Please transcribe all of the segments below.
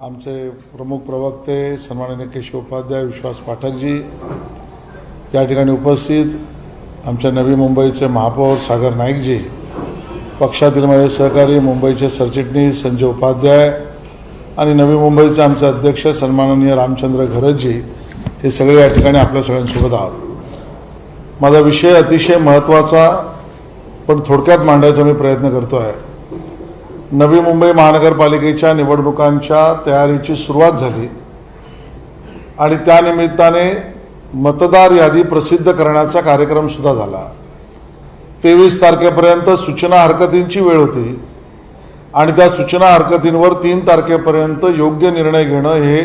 आमचे प्रमुख प्रवक्ते सन्माननीय केशव उपाध्याय, विश्वास पाठकजी या ठिकाणी उपस्थित, आमच्या नवी मुंबईचे महापौर सागर नाईकजी, पक्षातील माझे सहकारी मुंबईचे सरचिटणीस संजय उपाध्याय आणि नवी मुंबईचे आमचे अध्यक्ष सन्माननीय रामचंद्र घरतजी, हे सगळे या ठिकाणी आपल्या सगळ्यांसोबत आहोत। माझा विषय अतिशय महत्त्वाचा पण थोडक्यात मांडायचा मी प्रयत्न करतो आहे। नवी मुंबई महानगरपालिकेच्या निवडणुकांच्या तयारीची सुरुवात झाली आणि त्यानिमित्ताने मतदार यादी प्रसिद्ध करण्याचा कार्यक्रम सुद्धा झाला। 23 तारखेपर्यंत सूचना हरकतींची वेळ होती आणि त्या सूचना हरकतींवर 3 तारखेपर्यंत योग्य निर्णय घेणं हे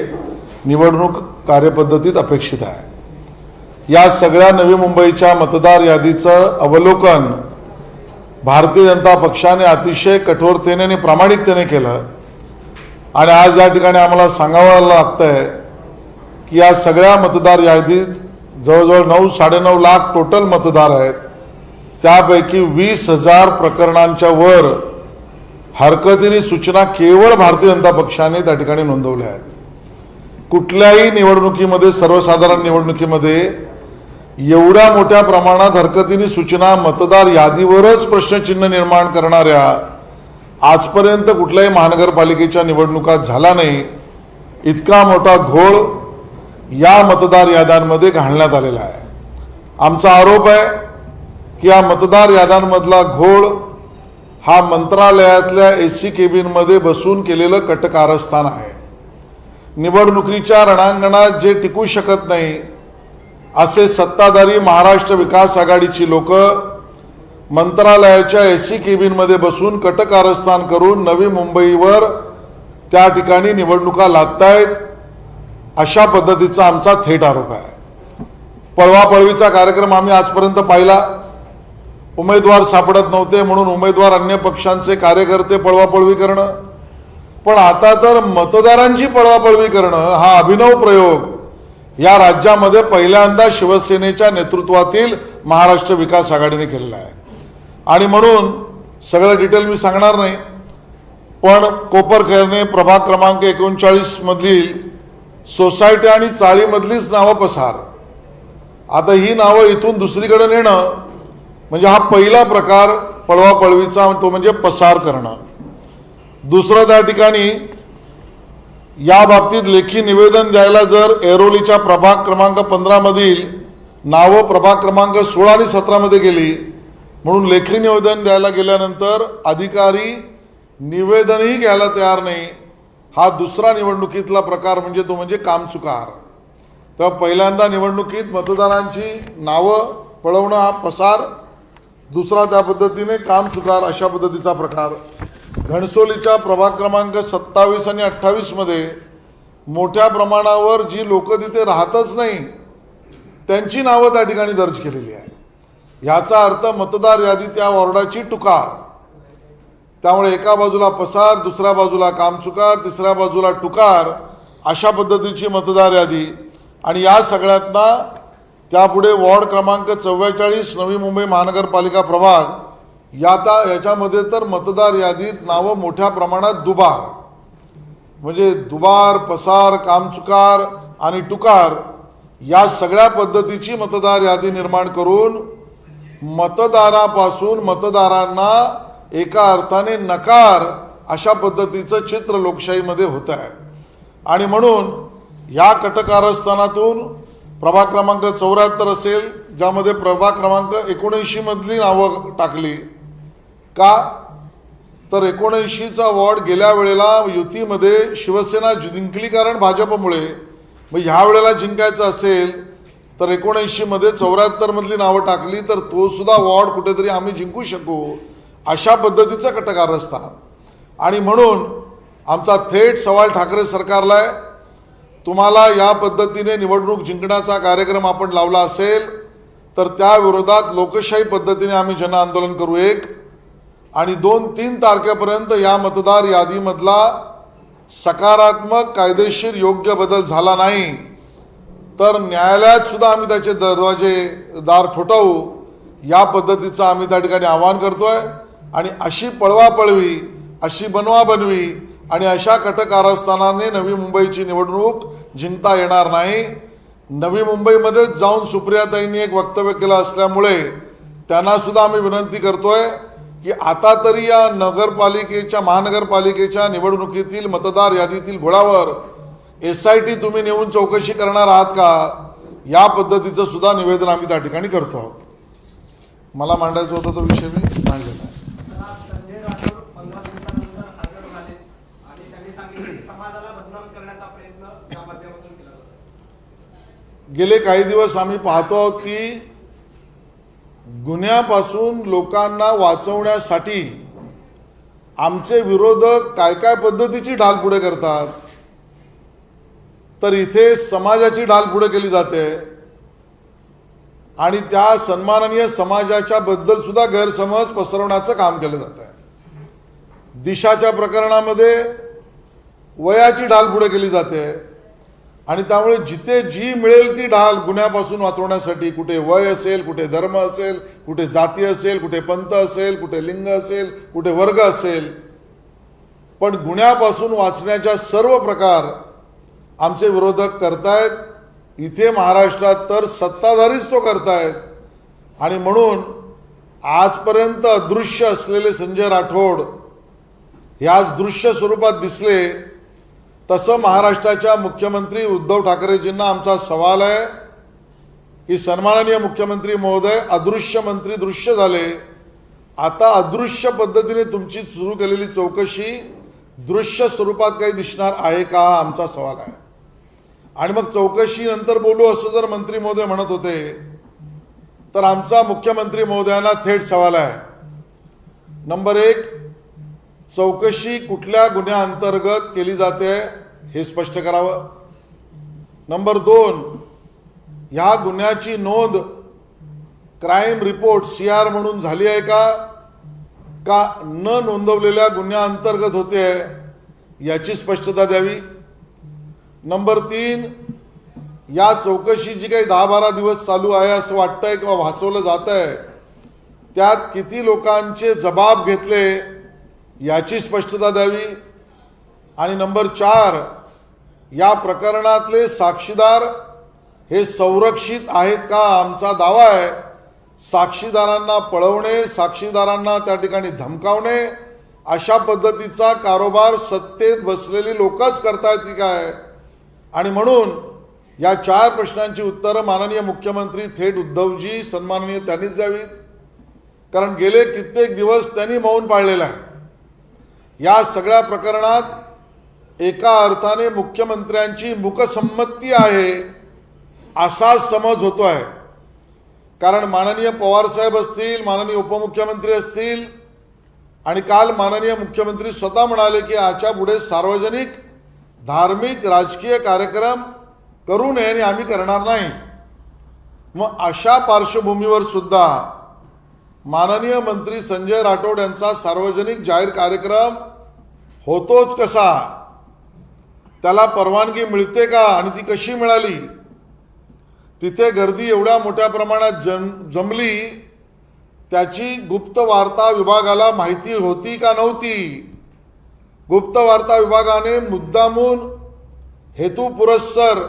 निवडणूक कार्यपद्धतीत अपेक्षित आहे। या सगळ्या नवी मुंबईच्या मतदार यादीचं अवलोकन भारतीय जनता पक्षाने अतिशय कठोरतेने आणि प्रामाणिकतेने केलं आणि आज या ठिकाणी आम्हाला सांगावं लागतंय की या सगळ्या मतदार यादीत जवळजवळ 9-9.5 लाख टोटल मतदार आहेत। त्यापैकी 20,000 प्रकरणांच्या वर हरकतीने सूचना केवळ भारतीय जनता पक्षाने त्या ठिकाणी नोंदवल्या आहेत। कुठल्याही निवडणुकीमध्ये, सर्वसाधारण निवडणुकीमध्ये एवढ्या मोठ्या प्रमाणात हरकतीने सूचना मतदार यादीवरच प्रश्नचिन्ह निर्माण करणाऱ्या आजपर्यंत कुठल्याही महानगरपालिकेच्या निवडणुकात झाला नाही। इतका मोठा घोळ या मतदार याद्यांमध्ये घालण्यात आलेला आहे। आमचा आरोप आहे की या मतदार याद्यांमधला घोळ हा मंत्रालयातल्या एसी केबिनमध्ये बसून केलेलं कटकारस्थान आहे। निवडणुकीच्या रणांगणात जे टिकू शकत नाही असे सत्ताधारी महाराष्ट्र विकास आघाडीची लोक मंत्रालयाच्या एसी केबिनमध्ये बसून कटकारस्थान करून नवी मुंबईवर त्या ठिकाणी निवडणुका लादतायत, अशा पद्धतीचा आमचा थेट आरोप आहे। पळवापळवीचा कार्यक्रम आम्ही आजपर्यंत पाहिला। उमेदवार सापडत नव्हते म्हणून उमेदवार अन्य पक्षांचे कार्यकर्ते पळवापळवी करणं, पण आता तर मतदारांची पळवापळवी करणं हा अभिनव प्रयोग या राज्यामध्ये पहिल्यांदा शिवसेनेच्या नेतृत्वातील महाराष्ट्र विकास आघाडीने केलेला आहे। आणि म्हणून सगळं डिटेल मी सांगणार नाही, पण कोपरखैरणे प्रभाग क्रमांक 39 मधील सोसायटी आणि चाळीमधलीच नावं पसार। आता ही नावं इथून दुसरीकडे नेणं म्हणजे हा पहिला प्रकार पळवापळवीचा, तो म्हणजे पसार करणं। दुसरं, त्या ठिकाणी या बाबतीत लेखी निवेदन द्यायला जर ऐरोलीच्या प्रभाग क्रमांक 15 मधील नावं प्रभाग क्रमांक 16 आणि 17 मध्ये गेली म्हणून लेखी निवेदन द्यायला गेल्यानंतर अधिकारी निवेदनही घ्यायला तयार नाही, हा दुसरा निवडणुकीतला प्रकार म्हणजे तो म्हणजे कामचुकार। तर पहिल्यांदा निवडणुकीत मतदारांची नावं पळवणं हा पसार, दुसरा त्या पद्धतीने कामचुकार, अशा पद्धतीचा प्रकार। घणसोलीच्या प्रभाग क्रमांक 27 आणि 28 मध्ये मोठ्या प्रमाणावर जी लोक तिथे राहतच नाही त्यांची नावं त्या ठिकाणी दर्ज केलेली आहे। याचा अर्थ मतदार यादी त्या वॉर्डाची टुकार। त्यामुळे एका बाजूला पसार, दुसऱ्या बाजूला कामचुकार, तिसऱ्या बाजूला टुकार, अशा पद्धतीची मतदार यादी। आणि या सगळ्यातना त्यापुढे वॉर्ड क्रमांक 44 नवी मुंबई महानगरपालिका प्रभाग, याच्यामध्ये तर मतदार यादीत नावं मोठ्या प्रमाणात दुबार, म्हणजे दुबार, पसार, कामचुकार आणि टुकार या सगळ्या पद्धतीची मतदार यादी निर्माण करून मतदारापासून मतदारांना एका अर्थाने नकार, अशा पद्धतीचं चित्र लोकशाहीमध्ये होत आहे। आणि म्हणून या कटकारस्थानातून प्रभाग क्रमांक 74 असेल, ज्यामध्ये प्रभाग क्रमांक 79 मधली नावं टाकली का, तर 79चा वॉर्ड गेल्या वेळेला युतीमध्ये शिवसेना जिंकली कारण भाजपमुळे, मग ह्या वेळेला जिंकायचं असेल तर 79 मध्ये 74 मधली नावं टाकली तर तो सुद्धा वॉर्ड कुठेतरी आम्ही जिंकू शकू, अशा पद्धतीचं कटकारस्थान। आणि म्हणून आमचा थेट सवाल ठाकरे सरकारला आहे, तुम्हाला या पद्धतीने निवडणूक जिंकण्याचा कार्यक्रम आपण लावला असेल तर त्या विरोधात लोकशाही पद्धतीने आम्ही जन आंदोलन करू 1 आणि 2-3 तारखेपर्यंत या मतदार यादीमधला सकारात्मक कायदेशीर योग्य बदल झाला नाही तर न्यायालयात सुद्धा आम्ही त्याचे दार ठोठावू, या पद्धतीचं आम्ही त्या ठिकाणी आवाहन करतोय। आणि अशी पळवापळवी, अशी बनवाबनवी, आणि अशा कट कारस्थानाने नवी मुंबईची निवडणूक जिंकता येणार नाही. नवी मुंबईमध्ये जाऊन सुप्रियाताईंनी एक वक्तव्य केलं असल्यामुळे त्यांना सुद्धा आम्ही विनंती करतोय की आता तरी या नगरपालिकेच्या महानगरपालिकेच्या निवडणुकीतील मतदार यादीतील घोळावर SIT तुम्ही नेऊन चौकशी करणार आहात का, या पद्धतीचं सुद्धा निवेदन आम्ही त्या ठिकाणी करतो आहोत. मला मांडायचं होतं तो विषय मी मांडलेला आहे. संजय राठोड 15 दिवसानंतर हजर झाले आणि त्यांनी सांगितले की समाजाला बदनाम करण्याचा प्रयत्न या माध्यमातून केला जातो. गेले काही दिवस आम्ही पाहतो आहोत की गुन्ह्यापासून लोकांना वाचवण्यासाठी आमचे विरोधक काय काय पद्धतीची ढाल पुढे करतात, तर इथे समाजाची ढाल पुढे केली जाते आणि त्या सन्माननीय समाजाच्या बद्दल सुद्धा गैरसमज पसरवण्याचं काम केलं जात आहे. दिशाच्या प्रकरणामध्ये वयाची ढाल पुढे केली जाते आणि त्यामुळे जिथे जी मिळेल ती ढाल गुन्ह्यापासून वाचवण्यासाठी, कुठे वय असेल, कुठे धर्म असेल, कुठे जाती असेल, कुठे पंथ असेल, कुठे लिंग असेल, कुठे वर्ग असेल, पण गुन्ह्यापासून वाचण्याच्या सर्व प्रकार आमचे विरोधक करतायत. इथे महाराष्ट्रात तर सत्ताधारीच तो करतायत आणि म्हणून आजपर्यंत अदृश्य असलेले संजय राठोड हे आज दृश्य स्वरूपात दिसले. तसं महाराष्ट्राच्या मुख्यमंत्री उद्धव ठाकरेजींना आमचा सवाल आहे की सन्माननीय मुख्यमंत्री महोदय, अदृश्य मंत्री दृश्य झाले, आता अदृश्य पद्धतीने तुमची सुरू केलेली चौकशी दृश्य स्वरूपात काही दिसणार आहे का, आमचा सवाल आहे. आणि मग चौकशी नंतर बोलू असं जर मंत्री महोदय म्हणत होते तर आमचा मुख्यमंत्री महोदयांना थेट सवाल आहे. नंबर 1, चौकशी कुठल्या गुन्ह्याअंतर्गत केली जाते हे स्पष्ट करावं. नंबर 2, ह्या गुन्ह्याची नोंद क्राईम रिपोर्ट CR म्हणून झाली आहे का न नोंदवलेल्या गुन्ह्याअंतर्गत होते याची स्पष्टता द्यावी. नंबर 3, या चौकशी जी काही 10-12 दिवस चालू आहे असं वाटतंय किंवा भासवलं जात आहे, त्यात किती लोकांचे जबाब घेतले याची स्पष्टता द्यावी. आणि नंबर 4, या प्रकरणातले साक्षीदार हे संरक्षित आहेत का. आमचा दावा आहे साक्षीदारांना पळवणे, साक्षीदारांना त्या ठिकाणी धमकावणे, अशा पद्धतीचा कारोबार सत्तेत बसलेली लोकच करतायत की काय. आणि म्हणून या 4 प्रश्नांची उत्तरं माननीय मुख्यमंत्री थेट उद्धवजी सन्माननीय त्यांनीच द्यावीत, कारण गेले कित्येक दिवस त्यांनी मौन पाळलेलं आहे. या सगळ्या प्रकरणात एका अर्थाने मुख्यमंत्र्यांची मूकसंमती आहे असा समज होतो आहे. कारण माननीय पवारसाहेब असतील, माननीय उपमुख्यमंत्री असतील आणि काल माननीय मुख्यमंत्री स्वतः म्हणाले की याच्या पुढे सार्वजनिक धार्मिक राजकीय कार्यक्रम करू नये आणि आम्ही करणार नाही. मग अशा पार्श्वभूमीवर सुद्धा माननीय मंत्री संजय राठोड यांचा सार्वजनिक जाहीर कार्यक्रम होतोच कसा, त्याला परवानगी मिळते का आणि ती कशी मिळाली, तिथे गर्दी एवढ्या मोठ्या प्रमाणात जमली त्याची गुप्त वार्ता विभागाला माहिती होती का नव्हती. गुप्त वार्ता विभागाने मुद्दामून हेतुपुरस्सर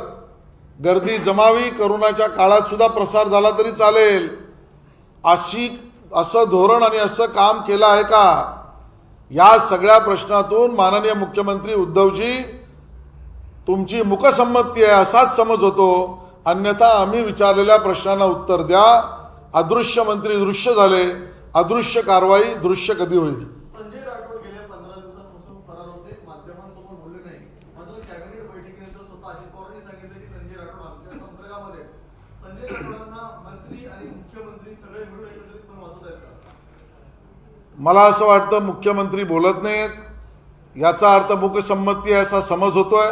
गर्दी जमावी, करोनाच्या काळात सुद्धा प्रसार झाला तरी चालेल असं धोरण आणि असं काम केलं आहे का. या सगळ्या प्रश्नातून माननीय मुख्यमंत्री उद्धवजी तुमची मूकसंमती आहे असाच समज होतो, अन्यथा आम्ही विचारलेल्या प्रश्नांना उत्तर द्या. अदृश्य मंत्री दृश्य झाले, अदृश्य कारवाई दृश्य कधी होईल. संजय राठोड गेल्या 15 दिवसांपासून फरार होते, माध्यमांसमोर बोलले नाही. मात्र कॅबिनेट बैठकीनंतर स्वतः अजित पवारांनी सांगितलं की संजय राठोड आमच्या संपर्कामध्ये. संजय राठोडांना मंत्री आणि मुख्यमंत्री सगळे मिळून एकत्रित पण वाचत आहेत का? मला असं वाटतं मुख्यमंत्री बोलत नाहीत याचा अर्थ मूकसंमती आहे असा समज होतोय.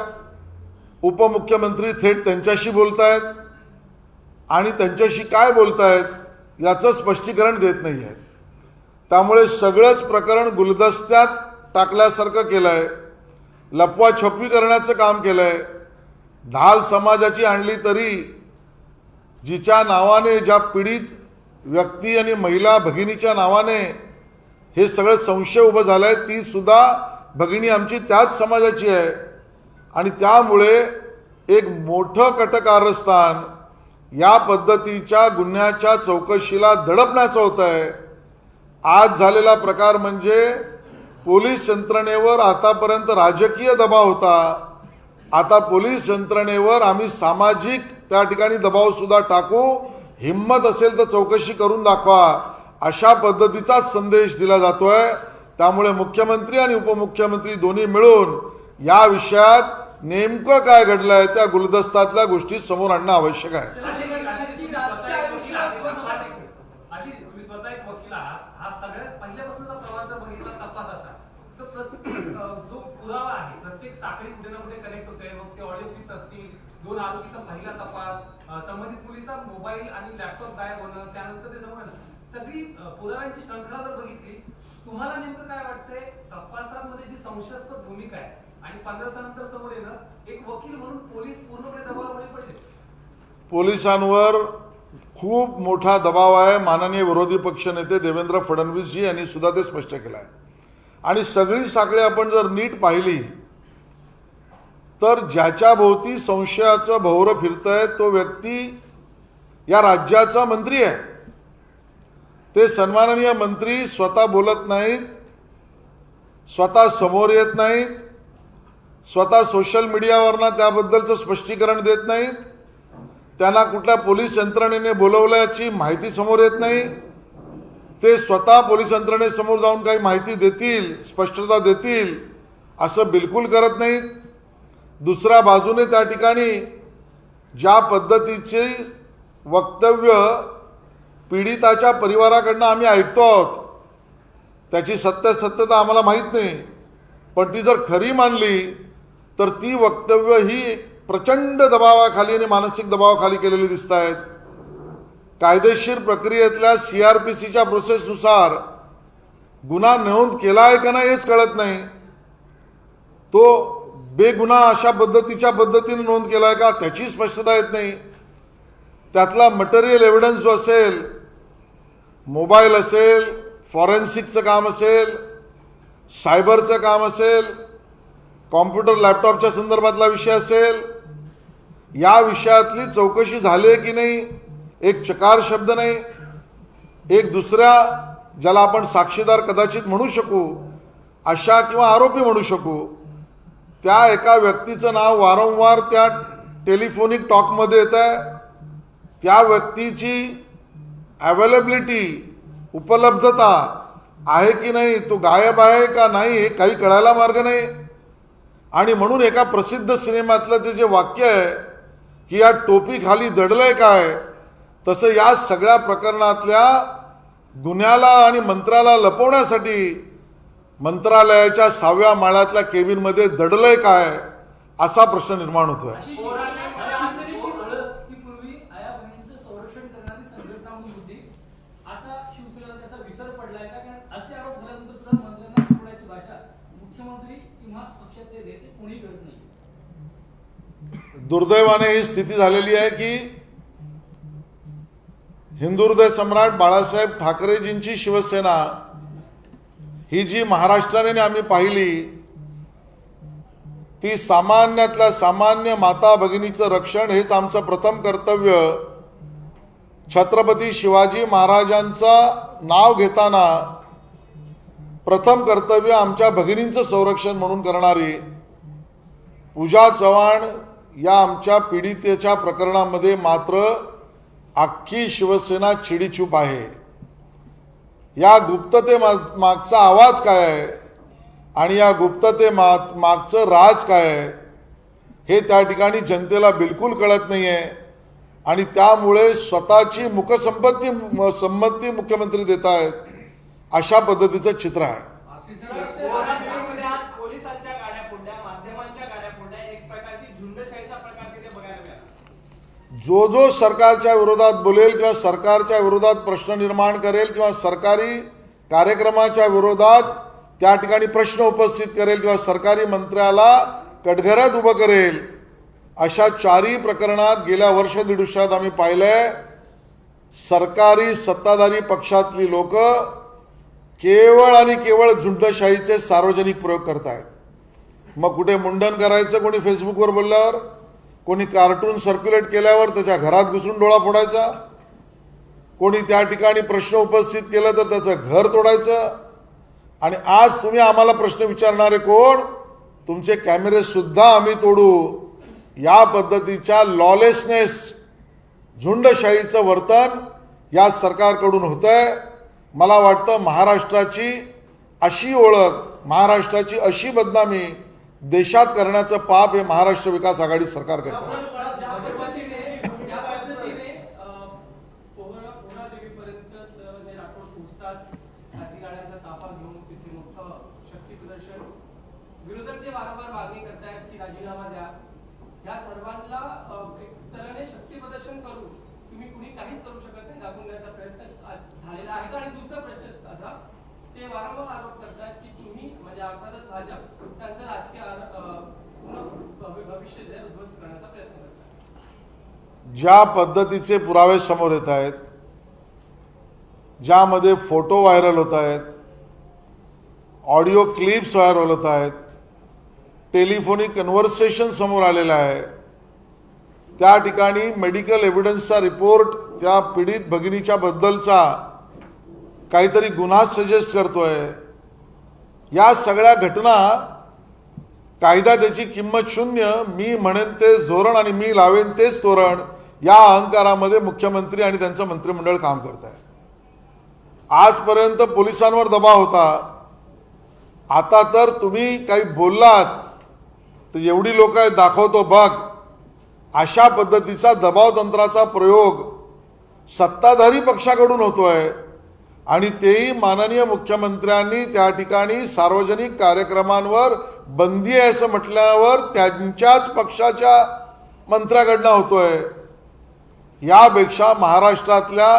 उपमुख्यमंत्री थेट त्यांच्याशी बोलतायत आणि त्यांच्याशी काय बोलतायत याचं स्पष्टीकरण देत नाही आहेत. त्यामुळे सगळंच प्रकरण गुलदस्त्यात टाकल्यासारखं केलं आहे, लपवाछपवी करण्याचं काम केलं आहे. ढाल समाजाची आणली तरी जिच्या नावाने, ज्या पीडित व्यक्ती आणि महिला भगिनीच्या नावाने हे सगळं संशय उभं झालं आहे, ती सुद्धा भगिनी आमची त्याच समाजाची आहे आणि त्यामुळे एक मोठं कटकारस्थान या पद्धतीच्या गुन्ह्याच्या चौकशीला दडपण्याचं होत आहे. आज झालेला प्रकार म्हणजे पोलीस यंत्रणेवर आतापर्यंत राजकीय दबाव होता, आता पोलीस यंत्रणेवर आम्ही सामाजिक त्या ठिकाणी दबावसुद्धा टाकू, हिम्मत असेल तर चौकशी करून दाखवा अशा पद्धतीचाच संदेश दिला जातोय. त्यामुळे मुख्यमंत्री आणि उपमुख्यमंत्री दोन्ही मिळून या विषयात नेमकं काय घडलंय त्या गुलदस्त्यातल्या गोष्टी समोर आणणं आवश्यक आहे. तुम्ही स्वतः एक वकील आहात, हा सगळ्यात पहिल्यापासूनचा प्रवास जर बघितला तपासाचा तर प्रत्येक जो पुरावा आहे प्रत्येक साखळी कुठे ना कुठे कनेक्ट होते. मग ते ऑडिओ क्लिप्स असतील, 2 आरोपीचा पहिला तपास, संबंधित मुलीचा मोबाईल आणि लॅपटॉप गायब होणं, त्यानंतर ते समोर सगळी पुराव्यांची श्रंखला जर बघितली, तुम्हाला नेमकं काय वाटतंय तपासामध्ये जी संशयास्पद भूमिका आहे आणि 15 दिवसानंतर समोर येणं, एक वकील म्हणून पोलीस पूर्णपणे दबावामध्ये पडले? पोलिसांवर खूप मोठा दबाव आहे. माननीय विरोधी पक्षनेते देवेंद्र फडणवीसजी यांनी सुद्धा ते स्पष्ट केलं आहे. आणि सगळी साखळी आपण जर नीट पाहिली तर ज्याच्या भोवती संशयाचं भोवरं फिरतंय तो व्यक्ती या राज्याचा मंत्री आहे. ते सन्माननीय मंत्री स्वतः बोलत नाहीत, स्वतः समोर येत नाहीत, स्वतः सोशल मीडियावरनं त्याबद्दलचं स्पष्टीकरण देत नाहीत, त्यांना कुठल्या पोलीस यंत्रणेने बोलवल्याची माहिती समोर येत नाही, ते स्वतः पोलीस यंत्रणेसमोर जाऊन काही माहिती देतील, स्पष्टता देतील असं बिलकुल करत नाहीत. दुसऱ्या बाजूने त्या ठिकाणी ज्या पद्धतीचे वक्तव्य पीडिताच्या परिवाराकडनं आम्ही ऐकतो आहोत त्याची सत्यता आम्हाला माहीत नाही, पण ती जर खरी मानली तर ती वक्तव्य ही प्रचंड दबावाखाली आणि मानसिक दबावाखाली केलेली दिसत आहेत. कायदेशीर प्रक्रियेतल्या CRPCच्या प्रोसेसनुसार गुन्हा नोंद केला आहे का नाही हेच कळत नाही. तो बेगुन्हा अशा पद्धतीने नोंद केला आहे का त्याची स्पष्टता येत नाही. त्यातला मटेरियल एव्हिडन्स जो असेल, मोबाईल असेल, फॉरेन्सिकचं काम असेल, सायबरचं काम असेल, कॉम्प्युटर लॅपटॉपच्या संदर्भातला विषय असेल, या विषयातली चौकशी झाली आहे की नाही एक चकार शब्द नाही. एक दुसऱ्या ज्याला आपण साक्षीदार कदाचित म्हणू शकू अशा किंवा आरोपी म्हणू शकू त्या एका व्यक्तीचं नाव वारंवार त्या टेलिफोनिक टॉकमध्ये येत आहे. त्या व्यक्तीची अवेलेबिलिटी, उपलब्धता आहे की नाही, तो गायब आहे का नाही हे काही कळायला मार्ग नाही. आणि म्हणून एका प्रसिद्ध सिनेमातलं ते जे वाक्य आहे की या टोपीखाली दडलंय काय, तसं या सगळ्या प्रकरणातल्या गुन्ह्याला आणि मंत्र्याला लपवण्यासाठी मंत्रालयाच्या 6व्या माळ्यातल्या केबिनमध्ये दडलंय काय असा प्रश्न निर्माण होतोय. पूर्वी आया बहिणींचं संरक्षण करणारी संघटना म्हणून होती, आता शिवसेनेला त्याचा विसर पडलाय का? कारण असे आरोप झाल्यानंतर सुद्धा मंत्र्यांना पकडण्याची भाषा मुख्यमंत्री किंवा पक्षाचे नेते कोणी करत नाही. दुर्दैवाने ही स्थिती झालेली आहे की हिंदुहृदय सम्राट बाळासाहेब ठाकरेजींची शिवसेना ही जी महाराष्ट्राने आम्ही पाहिली ती सामान्यातल्या सामान्य माता भगिनीचं रक्षण हेच आमचं प्रथम कर्तव्य. छत्रपती शिवाजी महाराजांचं नाव घेताना प्रथम कर्तव्य आमच्या भगिनींचं संरक्षण म्हणून करणारी पूजा चव्हाण या आमच्या पीडितेच्या प्रकरणामध्ये मात्र अख्खी शिवसेना चिडीचूप आहे. या गुप्तते मागचा आवाज काय आहे आणि या गुप्तते मागचं राज काय आहे हे त्या ठिकाणी जनतेला बिलकुल कळत नाही आहे. आणि त्यामुळे स्वतःची संमती मुख्यमंत्री देत आहेत अशा पद्धतीचं चित्र आहे. पोलिसांच्या गाड्या फोडल्या, माध्यमांच्या गाड्या फोडल्या, एक प्रकारची झुंडशाहीचा प्रकार तिथे बघायला मिळाला. जो सरकारच्या विरोधात बोलेल किंवा सरकारच्या विरोधात प्रश्न निर्माण करेल किंवा सरकारी कार्यक्रमाच्या विरोधात त्या ठिकाणी प्रश्न उपस्थित करेल किंवा सरकारी मंत्र्याला कटघऱ्यात उभं करेल अशा 4ही प्रकरणात गेल्या वर्ष दीड वर्षात आम्ही पाहिलंय सरकारी सत्ताधारी पक्षातली लोक केवळ आणि केवळ झुंडशाहीचे सार्वजनिक प्रयोग करतायत. मग कुठे मुंडन करायचं कोणी फेसबुकवर बोलल्यावर, कोणी कार्टून सर्क्युलेट केल्यावर त्याच्या घरात घुसून डोळा फोडायचा, कोणी त्या ठिकाणी प्रश्न उपस्थित केला तर त्याचं घर तोडायचं. आणि आज तुम्ही आम्हाला प्रश्न विचारणारे कोण? तुमचे कॅमेरे सुद्धा आम्ही तोडू. या पद्धतीच्या लॉलेसनेस, झुंडशाहीचं वर्तन या सरकारकडून होतंय. मला वाटतं महाराष्ट्राची अशी ओळख, महाराष्ट्राची अशी बदनामी देशात करण्याचं पाप हे महाराष्ट्र विकास आघाडी सरकार करतं. पोहरादेवीपर्यंत जे राठोड पोहोचतात, खासगी गाड्यांचा ताफा घेऊन तिथे मोठं शक्ती प्रदर्शन, विरोधक जे वारंवार मागणी करतायत की राजीनामा द्या, या सर्वांना एक तऱ्हेने शक्ती प्रदर्शन करून तुम्ही कुणी काहीच करू शकत नाही दाखवून द्यायचा प्रयत्न झालेला आहे का? आणि दुसरा प्रश्न असा, ते वारंवार आरोप करतात की तुम्ही म्हणजे अर्थातच भाजप त्यांचं राजकीय भविष्य उद्ध्वस्त करण्याचा प्रयत्न करतात. ज्या पद्धतीचे पुरावे समोर येत आहेत, ज्यामध्ये फोटो व्हायरल होत आहेत, ऑडिओ क्लिप्स व्हायरल होत आहेत, टेलिफोनिक कन्व्हर्सेशन समोर आलेलं आहे, त्या ठिकाणी मेडिकल एव्हिडन्सचा रिपोर्ट त्या पीडित भगिनीच्या बद्दलचा काहीतरी गुन्हा सजेस्ट करतोय. या सगळ्या घटना, कायदा त्याची किंमत शून्य, मी म्हणेन तेच धोरण आणि मी लावेन तेच तोरण, या अहंकारामध्ये मुख्यमंत्री आणि त्यांचं मंत्रिमंडळ काम करत आहे. आजपर्यंत पोलिसांवर दबाव होता, आता तर तुम्ही काही बोललात तर एवढी लोक आहेत दाखवतो बघ, अशा पद्धतीचा दबाव तंत्राचा प्रयोग सत्ताधारी पक्षाकडून होतोय. आणि तेही माननीय मुख्यमंत्र्यांनी त्या ठिकाणी सार्वजनिक कार्यक्रमांवर बंदी आहे असं म्हटल्यावर त्यांच्याच पक्षाच्या मंत्र्याकडनं होतोय. यापेक्षा महाराष्ट्रातल्या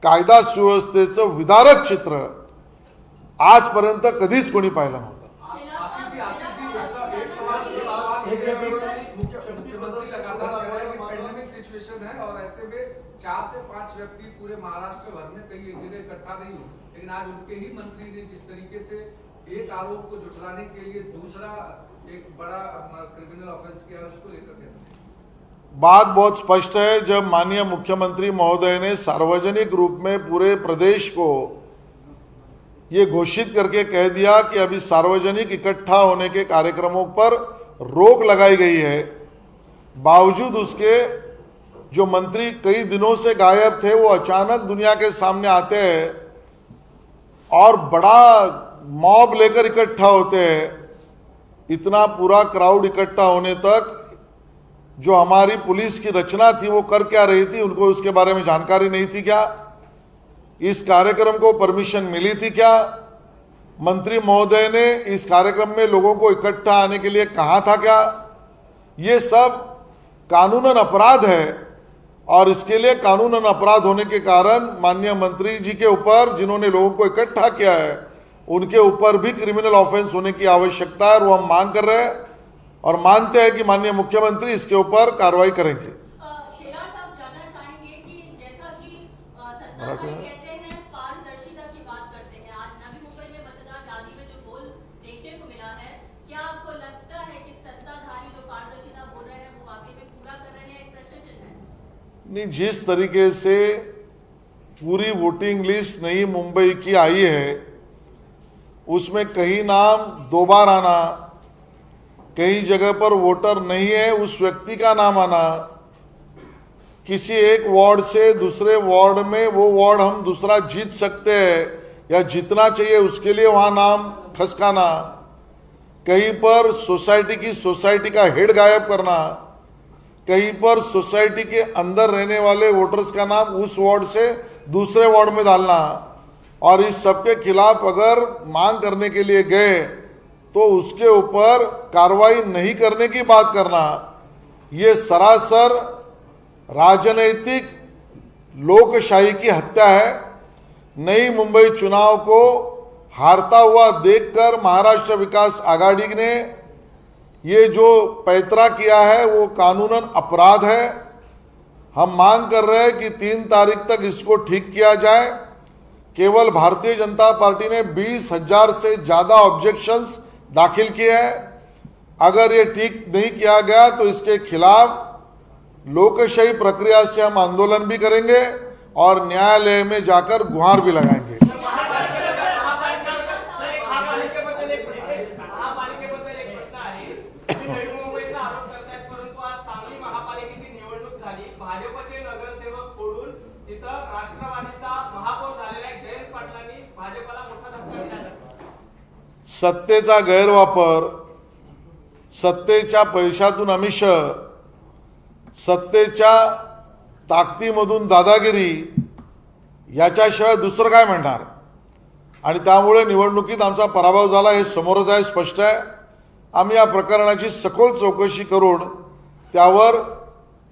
कायदा सुव्यवस्थेचं विदारक चित्र आजपर्यंत कधीच कोणी पाहिलं नव्हतं. मुख्यमंत्री लगातार कह रहे हैं कि पेंडेमिक सिचुएशन है और ऐसे में 4 से 5 व्यक्ति पूरे महाराष्ट्र भर में कई जगह इकट्ठा नहीं हो, लेकिन आज उनके ही मंत्री ने जिस तरीके से एक आरोप को जुटलाने के लिए दूसरा एक बड़ा क्रिमिनल ऑफेंस किया, उसको लेकर कैसे? बात बहुत स्पष्ट है. जब माननीय मुख्यमंत्री महोदय ने सार्वजनिक रूप में पूरे प्रदेश को ये घोषित करके कह दिया कि अभी सार्वजनिक इकट्ठा होने के कार्यक्रमों पर रोक लगाई गई है, बावजूद उसके जो मंत्री कई दिनों से गायब थे वो अचानक दुनिया के सामने आते हैं और बड़ा मॉब लेकर इकट्ठा होते हैं. इतना पूरा क्राउड इकट्ठा होने तक जो हमारी पुलिस की रचना थी वो कर क्या रही थी, उनको उसके बारे में जानकारी नहीं थी क्या? इस कार्यक्रम को परमिशन मिली थी क्या? मंत्री महोदय ने इस कार्यक्रम में लोगों को इकट्ठा आने के लिए कहा था क्या? ये सब कानूनन अपराध है और इसके लिए कानूनन अपराध होने के कारण माननीय मंत्री जी के ऊपर, जिन्होंने लोगों को इकट्ठा किया है, उनके ऊपर भी क्रिमिनल ऑफेंस होने की आवश्यकता है और वो हम मांग कर रहे हैं और मानते हैं कि माननीय मुख्यमंत्री इसके ऊपर कार्रवाई करेंगे. शेलार साहब जानना चाहेंगे कि जैसा कि सत्ताधारी कहते हैं पारदर्शिता की बात करते हैं, आज नवी मुंबई में मतदान आदि में जो पोल देखने को मिला है, क्या आपको लगता है कि सत्ताधारी जो पारदर्शिता बोल रहे हैं वो वाकई में पूरा कर रहे हैं? एक प्रश्न चिन्ह है. नहीं, जिस तरीके से पूरी वोटिंग लिस्ट नई मुंबई की आई है उसमें कहीं नाम दो बार आना, कई जगह पर वोटर नहीं है उस व्यक्ति का नाम आना, किसी एक वार्ड से दूसरे वार्ड में वो वार्ड हम दूसरा जीत सकते हैं या जीतना चाहिए उसके लिए वहाँ नाम खसकाना, कहीं पर सोसाइटी का हेड गायब करना, कहीं पर सोसाइटी के अंदर रहने वाले वोटर्स का नाम उस वार्ड से दूसरे वार्ड में डालना, और इस सब के खिलाफ अगर मांग करने के लिए गए तो उसके ऊपर कार्रवाई नहीं करने की बात करना, ये सरासर राजनैतिक लोकशाही की हत्या है. नई मुंबई चुनाव को हारता हुआ देखकर महाराष्ट्र विकास आघाड़ी ने ये जो पैतरा किया है वो कानूनन अपराध है. हम मांग कर रहे हैं कि 3 तारीख तक इसको ठीक किया जाए. केवल भारतीय जनता पार्टी ने 20,000 से ज़्यादा ऑब्जेक्शंस दाखिल किए हैं। अगर ये ठीक नहीं किया गया तो इसके खिलाफ लोकशाही प्रक्रिया से हम आंदोलन भी करेंगे और न्यायालय में जाकर गुहार भी लगाएंगे। महापालिकेबद्दल एक प्रश्न आहे। तुम्ही नवी मुंबईचा आरोप करतायत, परंतु आज सांगली महापालिकेची निवडणूक झाली, भाजपचे नगरसेवक फोडून तिथं राष्ट्रवादीचा महापौर झालेला आहे जयंत पाटलांनी भाजपला मोठा धक्का दिला। सत्तेचा गैरवापर, सत्तेच्या पैशातून आमिष, सत्तेच्या ताकदीमधून दादागिरी याच्याशिवाय दुसरं काय म्हणणार। आणि त्यामुळे निवडणुकीत आमचा पराभव झाला हे समोरच आहे, स्पष्ट आहे। आम्ही या प्रकरणाची सखोल चौकशी करून त्यावर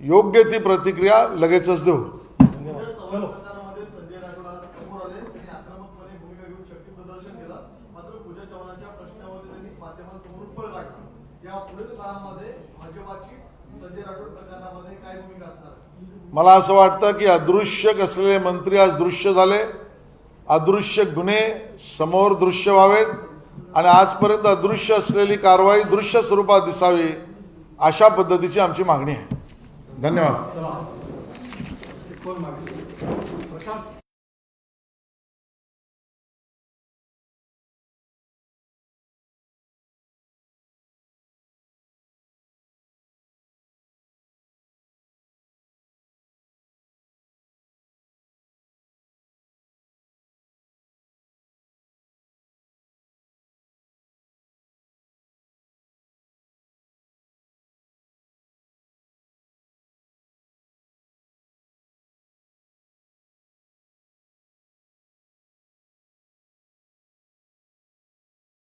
योग्य ती प्रतिक्रिया लगेचच देऊ। चव्हाण प्रकारामध्ये संजय राठोड आज समोर आले, त्यांनी आक्रमकपणे भूमिका घेऊन शक्ती प्रदर्शन केलं, मात्र पूजा चव्हाणांच्या प्रश्नावरती त्यांनी माध्यमांसमोरून पळ काढला। या पुढील काळामध्ये भाजपाची संजय राठोड प्रकरणामध्ये काय भूमिका असणार? मला असं वाटतं की अदृश्य असलेले मंत्री आज दृश्य झाले, अदृश्य गुन्हे समोर दृश्य व्हावेत आणि आजपर्यंत अदृश्य असलेली कारवाई दृश्य स्वरूपात दिसावी, अशा पद्धतीची आमची मागणी आहे। धन्यवाद।